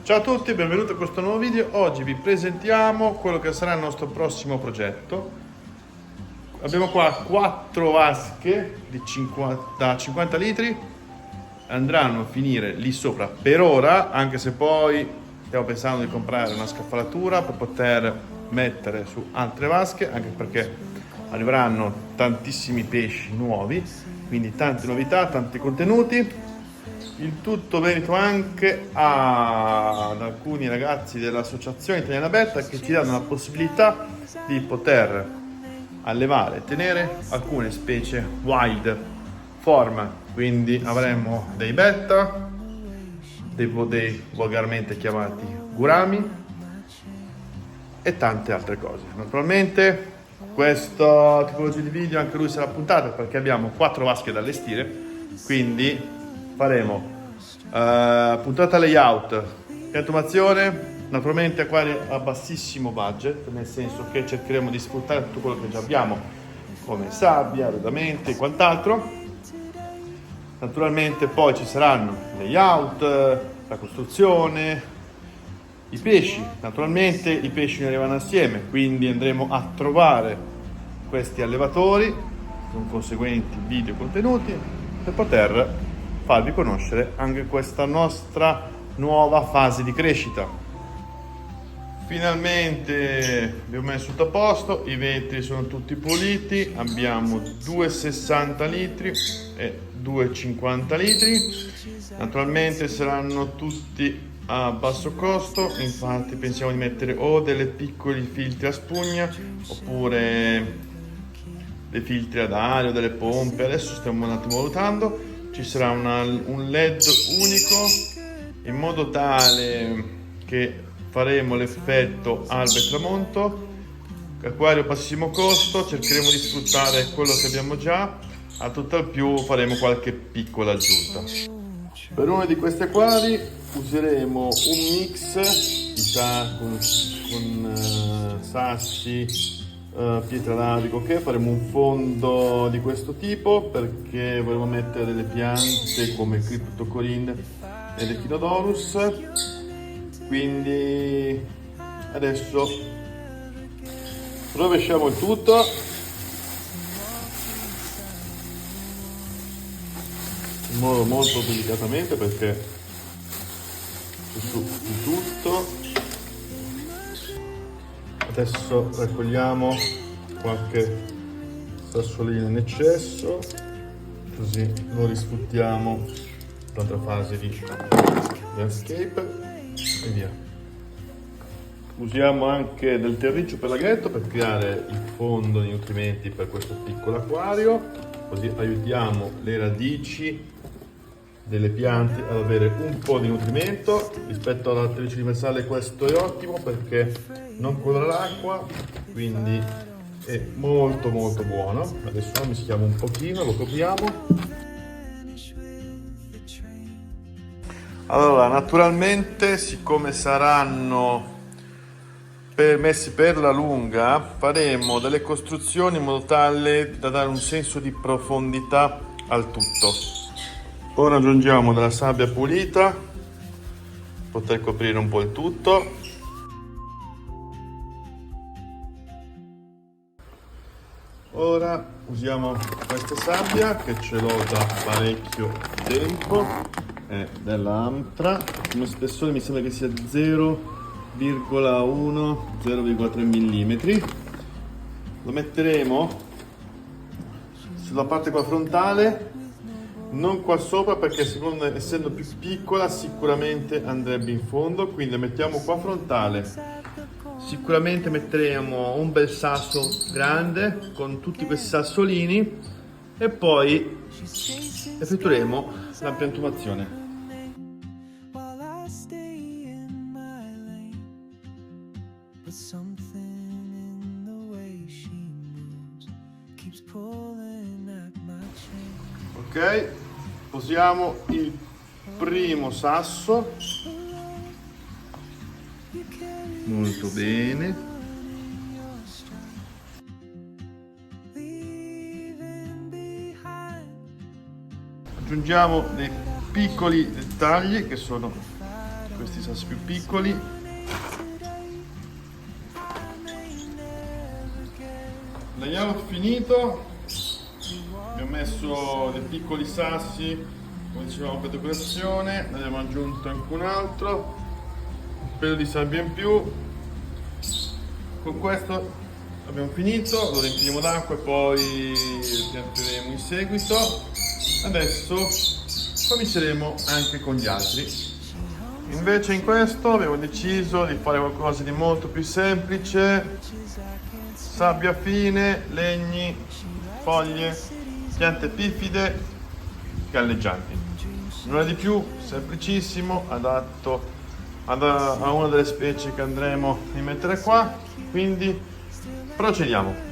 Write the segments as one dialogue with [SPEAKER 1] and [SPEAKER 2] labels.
[SPEAKER 1] Ciao a tutti, benvenuti a questo nuovo video. Oggi vi presentiamo quello che sarà il nostro prossimo progetto. Abbiamo qua 4 vasche da 50 litri, andranno a finire lì sopra per ora, anche se poi stiamo pensando di comprare una scaffalatura per poter mettere su altre vasche, anche perché arriveranno tantissimi pesci nuovi, quindi tante novità, tanti contenuti. Il tutto merito anche ad alcuni ragazzi dell'Associazione Italiana Betta che ci danno la possibilità di poter allevare e tenere alcune specie wild form. Quindi avremo dei betta, dei volgarmente chiamati gurami e tante altre cose. Naturalmente questa tipologia di video anche lui sarà puntata perché abbiamo 4 vasche da allestire, quindi faremo puntata layout, piantumazione, naturalmente acquari a bassissimo budget, nel senso che cercheremo di sfruttare tutto quello che già abbiamo come sabbia, arredamenti e quant'altro. Naturalmente poi ci saranno layout, la costruzione, i pesci. Naturalmente i pesci ne arrivano assieme, quindi andremo a trovare questi allevatori con conseguenti video contenuti per poter farvi conoscere anche questa nostra nuova fase di crescita. Finalmente abbiamo messo tutto a posto, i vetri sono tutti puliti, abbiamo 2,60 litri e 2,50 litri. Naturalmente saranno tutti a basso costo, infatti pensiamo di mettere o delle piccoli filtri a spugna oppure dei filtri ad aria o delle pompe. Adesso stiamo un attimo valutando. Ci sarà un LED unico in modo tale che faremo l'effetto alba e tramonto. Acquario a bassissimo costo, cercheremo di sfruttare quello che abbiamo già, a tutt'al più faremo qualche piccola aggiunta. Per uno di questi acquari useremo un mix con sassi, pietra d'arico, che faremo un fondo di questo tipo perché volevo mettere delle piante come Cryptocorin e l'Echinodorus. Quindi adesso rovesciamo il tutto in modo molto delicatamente perché c'è su di tutto. Adesso raccogliamo qualche sassolino in eccesso, così lo risfruttiamo per l'altra fase di landscape e via. Usiamo anche del terriccio per laghetto per creare il fondo di nutrimenti per questo piccolo acquario, così aiutiamo le radici delle piante ad avere un po' di nutrimento. Rispetto alla terriccio universale questo è ottimo perché non colora l'acqua, quindi è molto buono. Adesso lo mischiamo un pochino, lo copriamo. Allora, naturalmente, siccome saranno messi per la lunga, faremo delle costruzioni in modo tale da dare un senso di profondità al tutto. Ora aggiungiamo della sabbia pulita per poter coprire un po' il tutto. Ora usiamo questa sabbia che ce l'ho da parecchio tempo, è della Amtra, come spessore mi sembra che sia 0,1-0,3 mm. Lo metteremo sulla parte qua frontale, non qua sopra perché secondo me, essendo più piccola, sicuramente andrebbe in fondo, quindi lo mettiamo qua frontale. Sicuramente metteremo un bel sasso grande con tutti questi sassolini e poi effettueremo la piantumazione. Ok, posiamo il primo sasso, molto bene. Aggiungiamo dei piccoli dettagli che sono questi sassi più piccoli. Layout finito, abbiamo messo dei piccoli sassi, come dicevamo, per decorazione, ne abbiamo aggiunto anche un altro, un pelo di sabbia in più. Con questo abbiamo finito, lo riempiremo d'acqua e poi pianteremo in seguito. Adesso cominceremo anche con gli altri. Invece in questo abbiamo deciso di fare qualcosa di molto più semplice: sabbia fine, legni, foglie, piante epifide, galleggianti. Nulla di più, semplicissimo, adatto a una delle specie che andremo a mettere qua, quindi procediamo.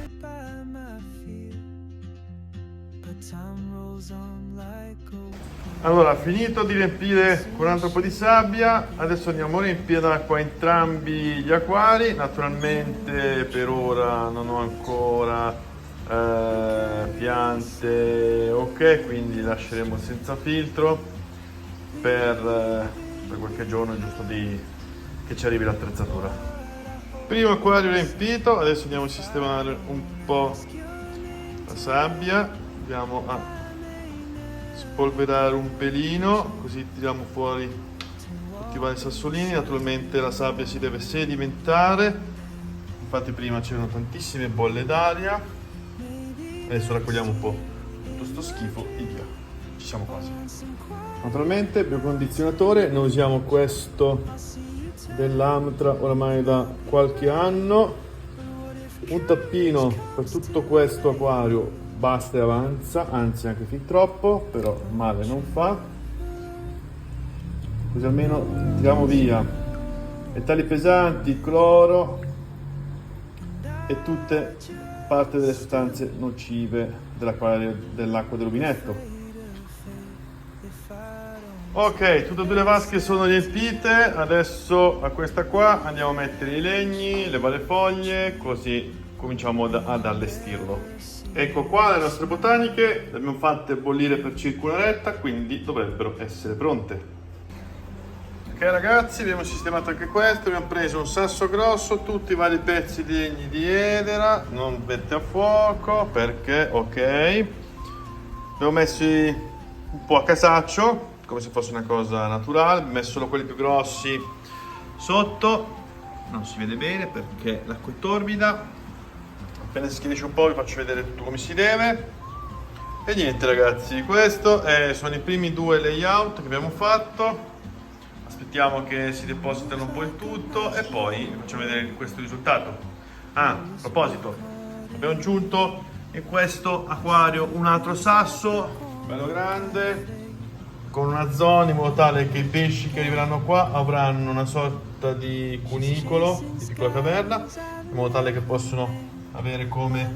[SPEAKER 1] Allora, finito di riempire con un altro po' di sabbia, adesso andiamo a riempire d'acqua entrambi gli acquari. Naturalmente per ora non ho ancora piante, ok, quindi lasceremo senza filtro per qualche giorno, giusto che ci arrivi l'attrezzatura. Primo acquario riempito, adesso andiamo a sistemare un po' la sabbia, andiamo a spolverare un pelino, così tiriamo fuori tutti i vari sassolini. Naturalmente la sabbia si deve sedimentare, infatti prima c'erano tantissime bolle d'aria. Adesso raccogliamo un po' tutto sto schifo e via, ci siamo quasi. Naturalmente biocondizionatore, noi usiamo questo dell'Amtra oramai da qualche anno. Un tappino per tutto questo acquario basta e avanza, anzi anche fin troppo, però male non fa, così almeno tiriamo via metalli pesanti, cloro e tutte parte delle sostanze nocive dell'acqua del rubinetto. Ok, tutte e due le vasche sono riempite, adesso a questa qua andiamo a mettere i legni, le varie foglie, così cominciamo ad allestirlo. Ecco qua le nostre botaniche, le abbiamo fatte bollire per circa un'oretta, quindi dovrebbero essere pronte. Ok ragazzi, abbiamo sistemato anche questo, abbiamo preso un sasso grosso, tutti i vari pezzi di legni di edera, non mette a fuoco perché, ok, abbiamo messi un po' a casaccio, come se fosse una cosa naturale, abbiamo messo solo quelli più grossi sotto, non si vede bene perché l'acqua è torbida. Appena si schiarisce un po' vi faccio vedere tutto come si deve. E niente ragazzi, questo sono i primi due layout che abbiamo fatto. Aspettiamo che si depositano un po' il tutto e poi vi faccio vedere questo risultato. A proposito, abbiamo aggiunto in questo acquario un altro sasso bello grande con una zona, in modo tale che i pesci che arriveranno qua avranno una sorta di cunicolo, di piccola caverna, in modo tale che possono avere come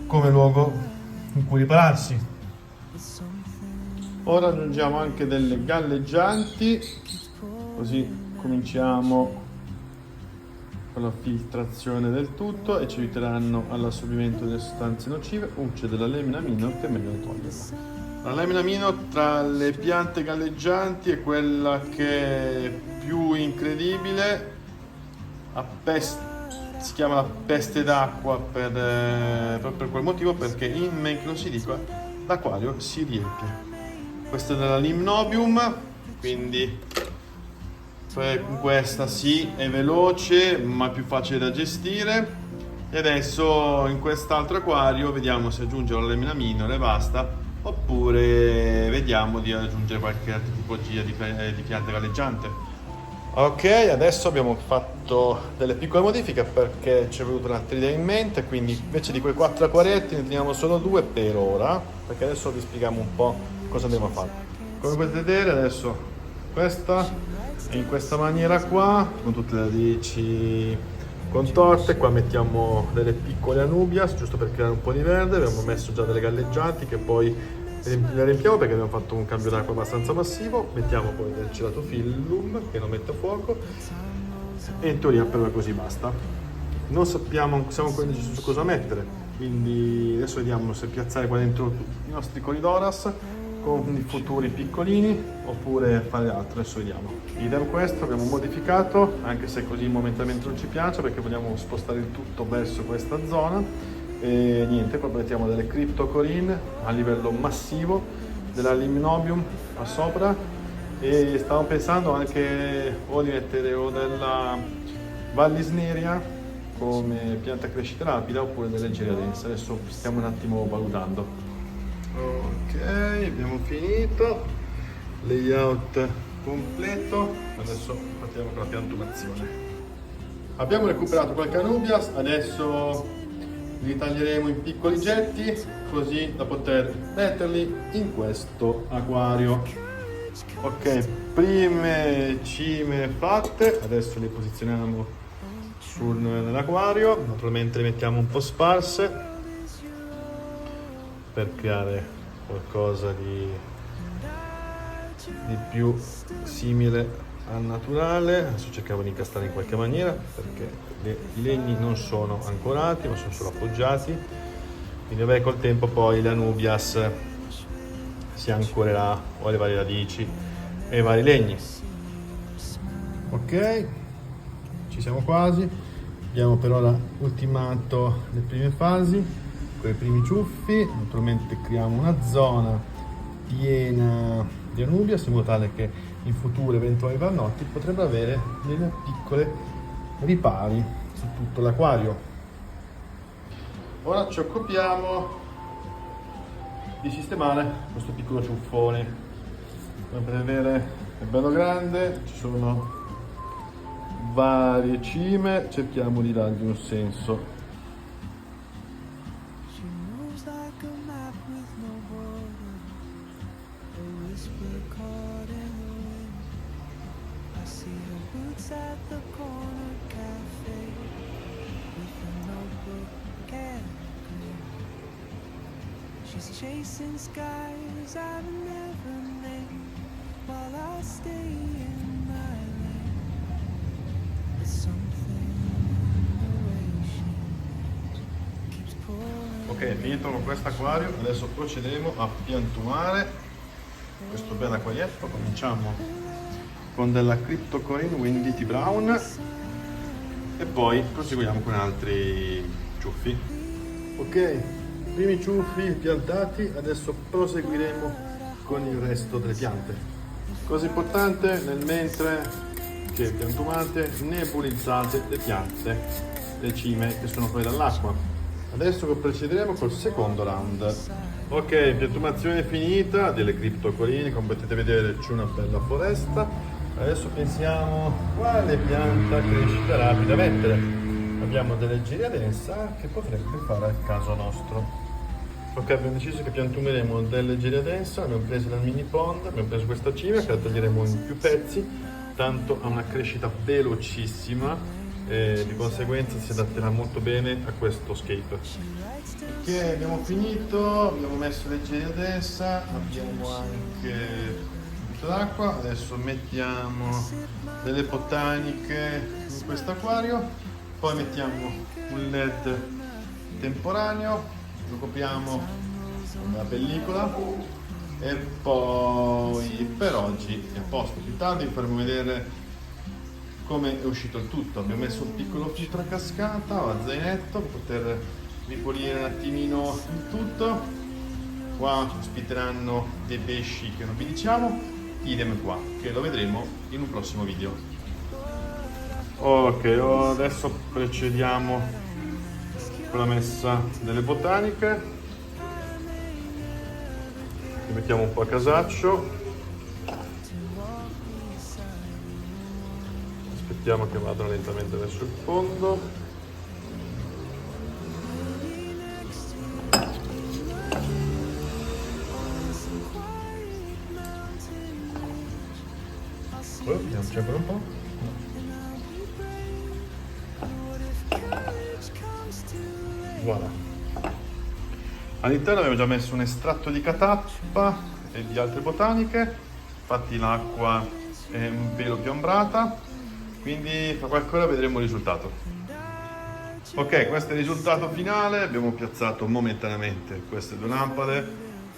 [SPEAKER 1] luogo in cui ripararsi. Ora aggiungiamo anche delle galleggianti, così cominciamo con la filtrazione del tutto e ci aiuteranno all'assorbimento delle sostanze nocive. C'è della lamina amino che è meglio toglierla. La lamina amino tra le piante galleggianti è quella che è più incredibile, si chiama la peste d'acqua proprio per quel motivo, perché in men che non si dica l'acquario si riempie. Questa è della Limnobium, quindi questa sì è veloce ma più facile da gestire. E adesso in quest'altro acquario vediamo se aggiungere la lamina amino e basta, oppure vediamo di aggiungere qualche altra tipologia di pianta galleggiante. Ok, adesso abbiamo fatto delle piccole modifiche perché ci è venuta un'altra idea in mente, quindi invece di quei 4 acquarietti ne teniamo solo 2 per ora, perché adesso vi spieghiamo un po' cosa andiamo a fare. Come potete vedere adesso questa è in questa maniera qua, con tutte le radici contorte. Qua mettiamo delle piccole anubias, giusto per creare un po' di verde. Abbiamo messo già delle galleggianti che poi le riempiamo perché abbiamo fatto un cambio d'acqua abbastanza massivo. Mettiamo poi del ceratophyllum che non mette a fuoco e in teoria per ora così basta. Non siamo ancora indecisi su cosa mettere, quindi adesso vediamo se piazzare qua dentro i nostri Corydoras con i futuri piccolini oppure fare altro, adesso vediamo. Idem questo, abbiamo modificato, anche se così momentaneamente non ci piace perché vogliamo spostare il tutto verso questa zona e niente, poi mettiamo delle cryptocorin a livello massivo, della limnobium qua sopra e stavo pensando anche o di mettere o della vallisneria come pianta a crescita rapida oppure delle geriadense, adesso stiamo un attimo valutando. Ok, abbiamo finito, layout completo, adesso partiamo con la piantumazione. Abbiamo recuperato qualche anubias, adesso li taglieremo in piccoli getti così da poter metterli in questo acquario. Ok, prime cime fatte, adesso le posizioniamo nell'acquario, naturalmente le mettiamo un po' sparse per creare qualcosa di più simile al naturale. Adesso cerchiamo di incastrare in qualche maniera perché i legni non sono ancorati ma sono solo appoggiati, quindi vabbè, col tempo poi l'anubias si ancorerà o alle varie radici e ai vari legni. Ok, ci siamo quasi, abbiamo per ora ultimato le prime fasi con i primi ciuffi, naturalmente creiamo una zona piena di anubias in modo tale che in futuro eventuali vannotti potrebbero avere delle piccole ripari su tutto l'acquario. Ora ci occupiamo di sistemare questo piccolo ciuffone. Come potete vedere è bello grande, ci sono varie cime, cerchiamo di dargli un senso.
[SPEAKER 2] She's chasing skies I've never named while I stay in my lane. There's something in the way she keeps pulling.
[SPEAKER 1] Ok, finito con questo acquario, adesso procederemo a piantumare questo bel acquarietto. Cominciamo con della Cryptocorin Windy Brown e poi proseguiamo con altri ciuffi. Ok, primi ciuffi piantati, adesso proseguiremo con il resto delle piante. Cosa importante nel mentre che piantumate, nebulizzate le piante, le cime che sono fuori dall'acqua. Adesso procederemo col secondo round. Ok, piantumazione finita delle criptocoline, come potete vedere c'è una bella foresta. Adesso pensiamo quale pianta crescita rapida mettere. Abbiamo delle geriadensa che potrebbe fare al caso nostro. Ok, abbiamo deciso che piantumeremo delle geriadensa, abbiamo preso dal mini pond, abbiamo preso questa cima che la taglieremo in più pezzi, tanto ha una crescita velocissima e di conseguenza si adatterà molto bene a questo scape. Ok, abbiamo finito, abbiamo messo le geriadensa, abbiamo anche d'acqua, adesso mettiamo delle botaniche in questo acquario, poi mettiamo un LED temporaneo, lo copriamo con una pellicola e poi per oggi è a posto. Più tardi vi faremo vedere come è uscito il tutto. Abbiamo messo un piccolo filtro a cascata o a zainetto per poter ripulire un attimino il tutto. Qua ospiteranno dei pesci che non vi diciamo, idem qua, che lo vedremo in un prossimo video. Ok, adesso procediamo con la messa delle botaniche. Li mettiamo un po' a casaccio. Aspettiamo che vadano lentamente verso il fondo. Vediamoci ancora un po'. Voilà. All'interno abbiamo già messo un estratto di catappa e di altre botaniche, infatti l'acqua è un pelo più ambrata, quindi fra qualche ora vedremo il risultato. Ok, questo è il risultato finale, abbiamo piazzato momentaneamente queste due lampade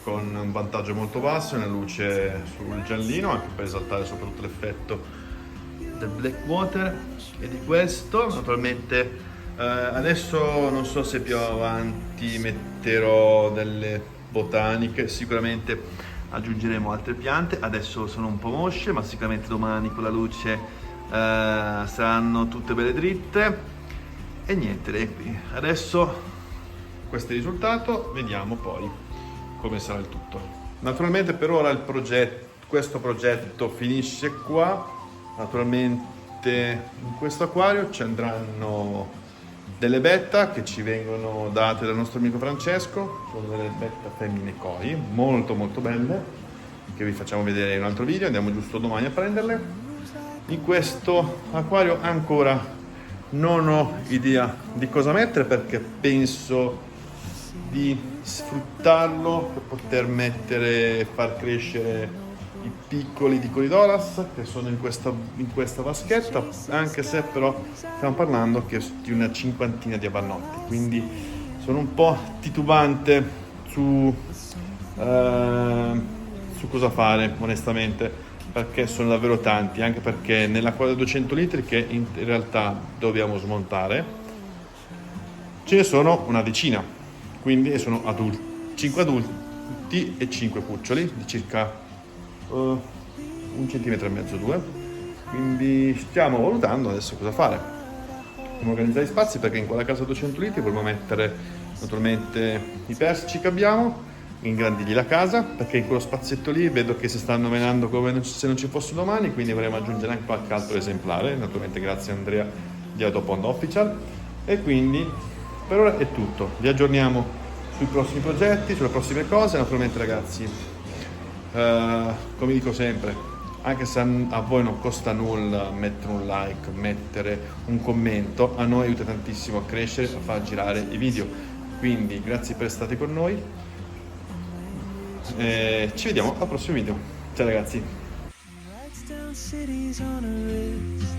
[SPEAKER 1] con un vantaggio molto basso, una luce sul giallino, anche per esaltare soprattutto l'effetto del black water. E di questo naturalmente adesso non so se più avanti metterò delle botaniche, sicuramente aggiungeremo altre piante, adesso sono un po' mosce, ma sicuramente domani con la luce saranno tutte belle dritte. E niente, e qui adesso questo è il risultato, vediamo poi come sarà il tutto. Naturalmente per ora questo progetto finisce qua. Naturalmente in questo acquario ci andranno delle betta che ci vengono date dal nostro amico Francesco, sono delle betta femmine koi molto molto belle, che vi facciamo vedere in un altro video, andiamo giusto domani a prenderle. In questo acquario ancora non ho idea di cosa mettere, perché penso di sfruttarlo per poter far crescere i piccoli di Corydoras che sono in questa vaschetta, anche se però stiamo parlando di una cinquantina di avannotti, quindi sono un po' titubante su cosa fare onestamente, perché sono davvero tanti, anche perché nell'acquario da 200 litri che in realtà dobbiamo smontare ce ne sono una decina, quindi sono 5 adulti e 5 cuccioli di circa 1,5 cm, 2, quindi stiamo valutando adesso cosa fare, come organizzare gli spazi, perché in quella casa 200 litri vogliamo mettere naturalmente i persici che abbiamo, ingrandirgli la casa, perché in quello spazietto lì vedo che si stanno menando come se non ci fosse domani, quindi vorremmo aggiungere anche qualche altro esemplare, naturalmente grazie a Andrea di Autopond Official. E quindi per ora è tutto, vi aggiorniamo sui prossimi progetti, sulle prossime cose. Naturalmente ragazzi, come dico sempre, anche se a voi non costa nulla mettere un like, mettere un commento, a noi aiuta tantissimo a crescere, a far girare i video, quindi grazie per essere stati con noi e ci vediamo al prossimo video. Ciao ragazzi.
[SPEAKER 2] Writes down cities on her wrist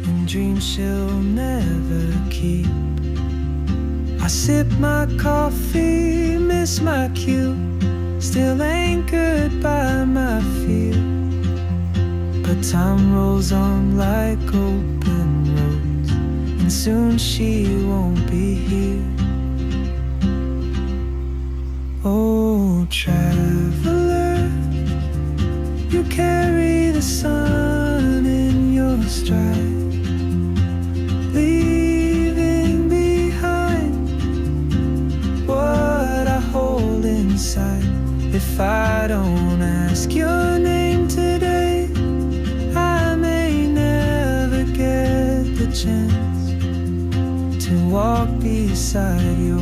[SPEAKER 2] and dreams she'll never keep. I sip my coffee, miss my cue, still anchored by my fear. But time rolls on like open roads, and soon she won't be here. Oh, traveler, you carry the sun in your stride, leaving behind what I hold inside. If I don't ask your name today, I may never get the chance to walk beside your